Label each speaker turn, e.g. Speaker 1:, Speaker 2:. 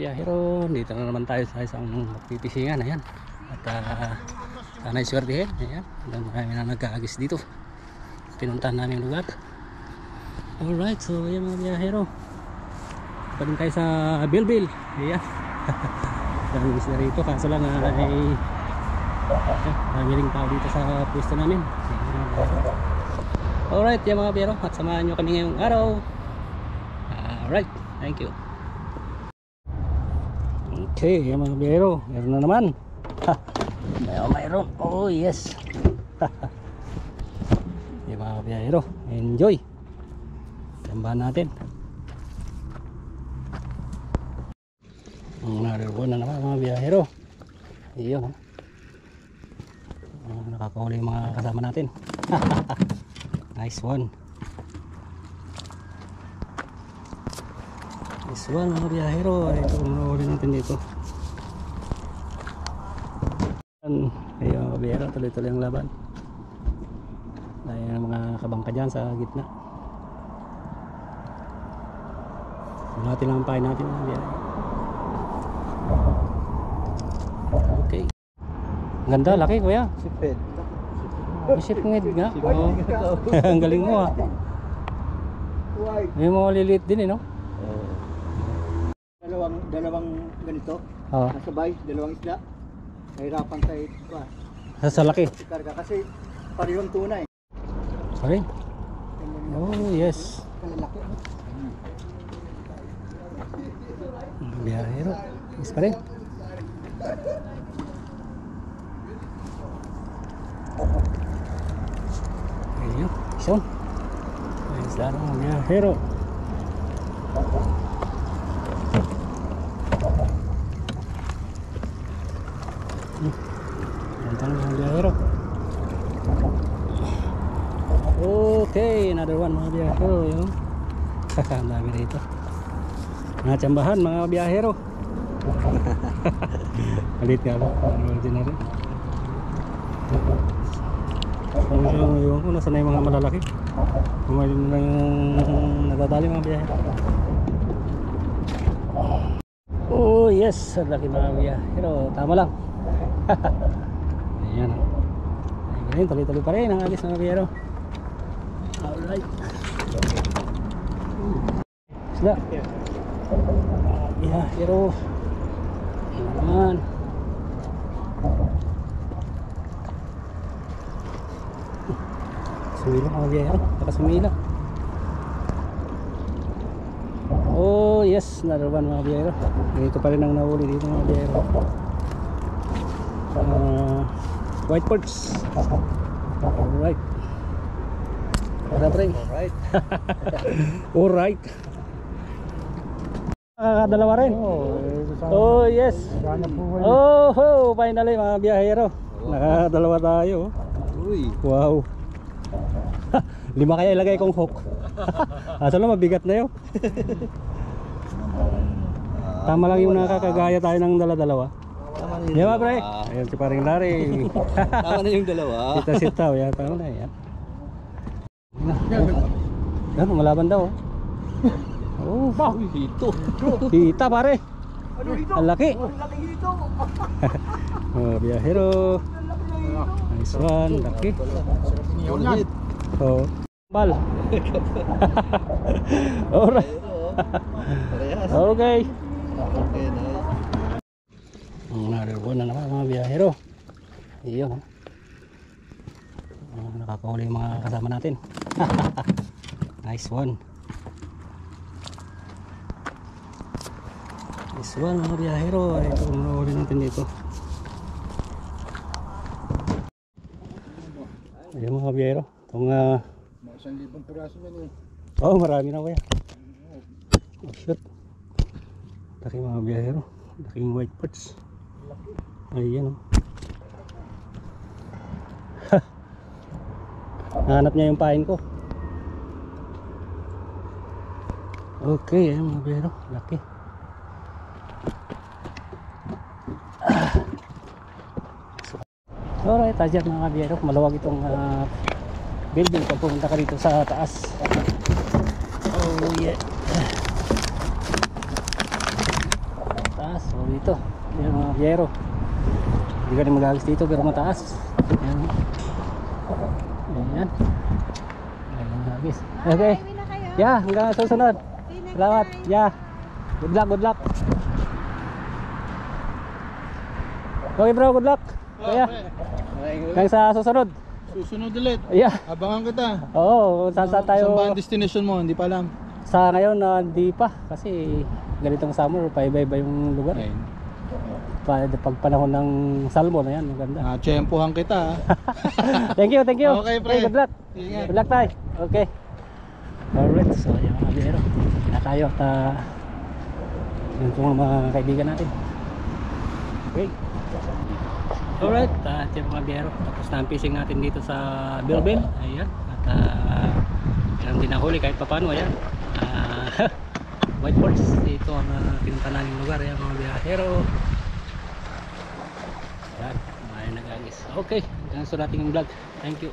Speaker 1: biyahero, dito na naman tayo sa isang magpipisingan. Ayan. At sana'y swertihin. Ayan. Marami na nag-aagis dito. Pinuntahan namin yung lugar. Alright, so ayan mga biyahero. Pa din tayo sa Bilbil. Ayan. Daming isla rito. Kaso lang ay dami ring tao dito sa pwesto namin. Alright, yan mga biyahero. At samahan nyo kami ngayong araw. Alright, thank you. Okay, yan mga biyahero. Meron na naman. Mayroon. Oh yes. Yan mga biyahero. Enjoy. Tambahan natin. Naroon na naman mga biyahero. Iyon. Nakakahuli yung mga kasama natin. Nice one. Nice one mga biyahero. Ito ang nahuli natin dito. Ayun mga biyahero. Tuloy-tuloy ang laban. Dahil mga kabangka dyan sa gitna. Natin lang ang pain natin mga biyahero. Okay. Ganda, laki kuya.
Speaker 2: Sipid.
Speaker 1: Sipid nga. Oh. Ang galing mo ah. May mga liliit din eh no?
Speaker 2: Dalawang ganito.
Speaker 1: Oo.
Speaker 2: Nasabay, dalawang isla. Nahirapan tayo
Speaker 1: Sa laki.
Speaker 2: karga kasi parehong tunay.
Speaker 1: Sorry. Oh yes.
Speaker 2: Kalalaki.
Speaker 1: Biyahero. Is pa rin. Ayun. Isyon. Ayun sa mga biyahero. Gantang mga biyahero. Okay, another one mga biyahero. Yun. Ang dami rito. Natsambahan mga biyahero. Malit nga ba? Ordinary. Yung kung nasa na yung mga malalaki. Kumain na lang yung nadadali mga biyahero. Oh yes, ang laki mga biyahero. Tama lang. Ayan. Ayan, tuloy-tuloy pa rin ang agis mga biyahero. Alright. Sila. Biyahero. Ayan. Sumila mga biyahero. Nakasumila. Oh yes, another one mga biyahero. Ito pa rin ang nahuli dito mga biyahero. White perch. Alright. Alright. Alright. Nakakadalawa rin. Oh yes. Oh finally mga biyahero. Nakakadalawa tayo. Wow. 5 kaya ilagay kong hook. Asa lang mabigat na yun. Tama lang yung nakakagaya tayo ng dala-dalawa. Di ba pre? Ayun si paring Larry.
Speaker 2: Tama na yung dalawa.
Speaker 1: Sitaw yan. Tama na yan. Yan, malaban daw. Oh,
Speaker 2: Dito.
Speaker 1: hita pare. Ang laki.
Speaker 2: Ang laki dito.
Speaker 1: Oh, biyahero. Nice one, laki.
Speaker 2: Ulit.
Speaker 1: Oh, bal. Alright. Okay.
Speaker 2: Okay, nice.
Speaker 1: Naroon na naman mga biyahero. Iyon. Nakakahuli yung mga kasama natin. Nice one. Nice one mga biyahero. Ito ang nahuli natin dito. Ayan mga biyahero. Itong
Speaker 2: 1,000 piraso yan eh.
Speaker 1: oh, marami na kuya. Oh shoot. Laki mga biyahero. Laking white perch. Ayan oh. Nahanap niya yung pain ko. Okay, ayan mga biyahero. Laki. Alright, adyan mga biyahero. Maluwag itong building pag pumunta ka dito sa taas. Oh yeah. mataas. So dito, yan mga biyero. Hindi ka rin mag-agis dito pero mataas. Yan. Ayan. Ayan mag-agis. Okay. Yeah, hanggang susunod. Salamat. Yeah. Good luck, good luck. Okay bro, good luck. Kaya. Hanggang sa susunod.
Speaker 2: Susunod ulit.
Speaker 1: Yeah.
Speaker 2: Abangan kita.
Speaker 1: Oo, saan tayo?
Speaker 2: Saan ba ang destination mo? Hindi pa alam.
Speaker 1: Sa ngayon hindi pa kasi ganitong summer paiba-iba yung lugar.
Speaker 2: Ayun.
Speaker 1: Pag panahon ng salmon na yan, maganda.
Speaker 2: Tsempohan kita.
Speaker 1: Thank you, thank you.
Speaker 2: Okay, pre.
Speaker 1: Good luck.
Speaker 2: Ingat.
Speaker 1: Good luck tayo. Okay. Alright, so yung mga biyero. Na tayo at yun po mga kaibigan natin. Okay. Alright, yung mga biyero. Tapos na ang fishing natin dito sa Bilbil. Ayan. At yan din nahuli kahit papano. Ayan. White Falls. Dito ang pinunta namin lugar. Ayan mga biyahero. Ayan. May nag-agis. Okay. Hanggang sa dating vlog. Thank you.